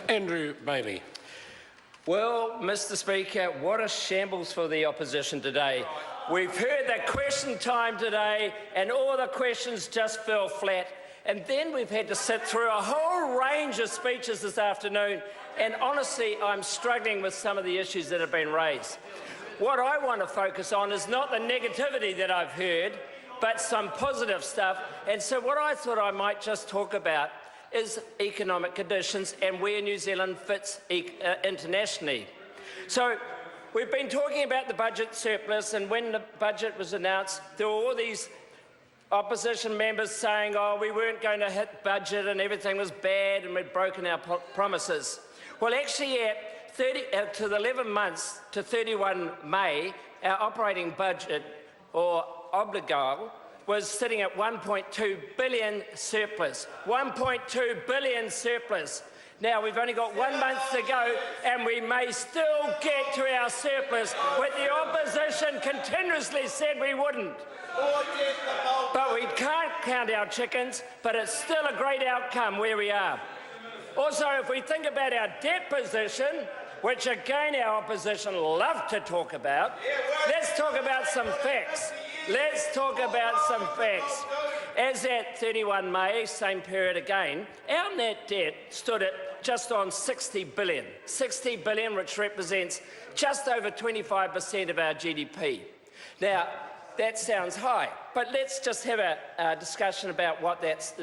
Andrew Bailey. Well, Mr Speaker, what a shambles for the opposition today. We've heard the question time today and all the questions just fell flat. And then we've had to sit through a whole range of speeches this afternoon, and honestly, I'm struggling with some of the issues that have been raised. What I want to focus on is not the negativity that I've heard, but some positive stuff. And so what I thought I might just talk about is economic conditions and where New Zealand fits internationally. So we've been talking about the budget surplus, and when the budget was announced, there were all these opposition members saying, oh, we weren't going to hit budget and everything was bad and we'd broken our promises. Well, actually, to the 11 months to 31 May, our operating budget, or obligo, was sitting at 1.2 billion surplus. 1.2 billion surplus. Now, we've only got 1 month to go, and we may still get to our surplus, when the opposition continuously said we wouldn't. But we can't count our chickens, but it's still a great outcome where we are. Also, if we think about our debt position, which again our opposition love to talk about, let's talk about some facts. Let's talk about some facts. As at 31 May, same period again, our net debt stood at just on 60 billion. 60 billion, which represents just over 25% of our GDP. Now, that sounds high, but let's just have a discussion about what that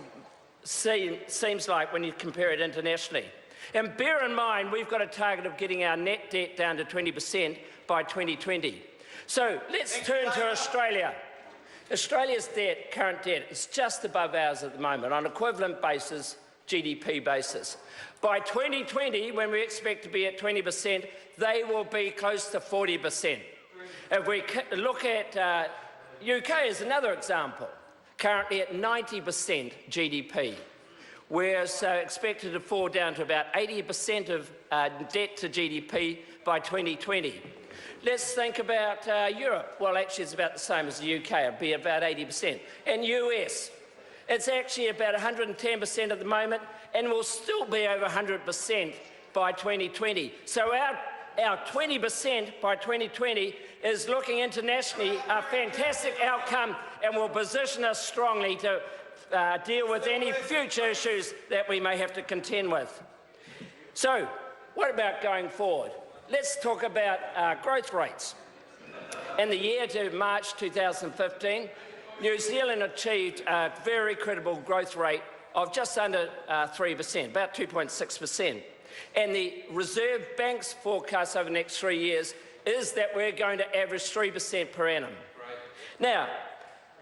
seems like when you compare it internationally. And bear in mind, we've got a target of getting our net debt down to 20% by 2020. So let's turn to Australia. Australia's current debt is just above ours at the moment on equivalent basis, GDP basis. By 2020, when we expect to be at 20%, they will be close to 40%. If we look at UK as another example, currently at 90% GDP. We're expected to fall down to about 80% of debt to GDP by 2020. Let's think about Europe. Well, actually, it's about the same as the UK. It'll be about 80%. And US, it's actually about 110% at the moment, and will still be over 100% by 2020. So our 20% by 2020 is looking internationally a fantastic outcome, and will position us strongly to deal with any future issues that we may have to contend with. So, what about going forward? Let's talk about growth rates. In the year to March 2015, New Zealand achieved a very credible growth rate of just under 3%, about 2.6%. And the Reserve Bank's forecast over the next 3 years is that we're going to average 3% per annum. Right. Now,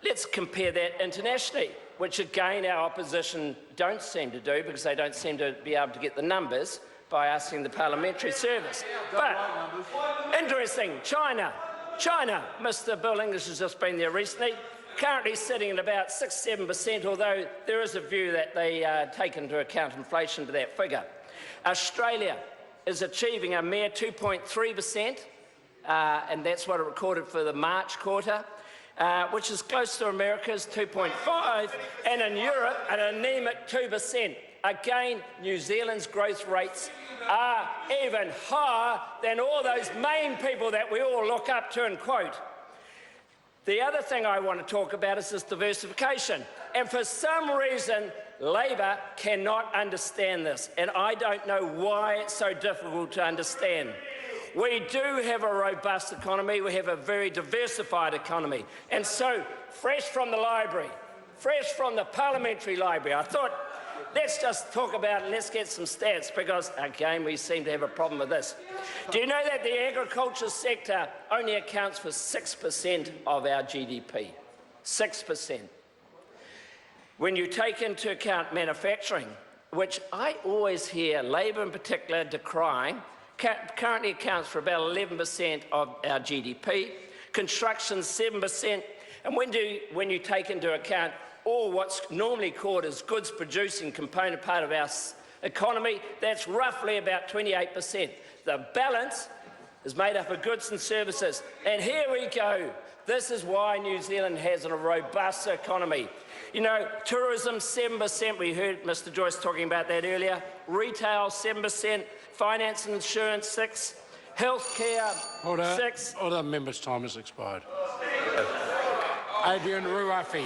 let's compare that internationally, which again our opposition don't seem to do because they don't seem to be able to get the numbers by asking the Parliamentary Service. But, interesting, China, Mr Bill English has just been there recently, currently sitting at about 6–7%, although there is a view that they take into account inflation to that figure. Australia is achieving a mere 2.3%, and that's what it recorded for the March quarter, which is close to America's 2.5%, and in Europe, an anemic 2%. Again, New Zealand's growth rates are even higher than all those main people that we all look up to and quote. The other thing I want to talk about is this diversification. And for some reason, Labor cannot understand this, and I don't know why it's so difficult to understand. We do have a robust economy, we have a very diversified economy, and so fresh from the library, fresh from the Parliamentary Library, I thought, let's just talk about it, let's get some stats, because again we seem to have a problem with this. Do you know that the agriculture sector only accounts for 6% of our GDP? 6%. When you take into account manufacturing, which I always hear Labor in particular decrying, currently accounts for about 11% of our GDP, construction 7%, and when you take into account all what's normally called as goods producing component part of our economy, that's roughly about 28%. The balance is made up of goods and services. And here we go. This is why New Zealand has a robust economy. You know, tourism 7%, we heard Mr Joyce talking about that earlier, retail 7%, finance and insurance 6%, healthcare 6%. Order, member's time has expired. Adrian Ruafi.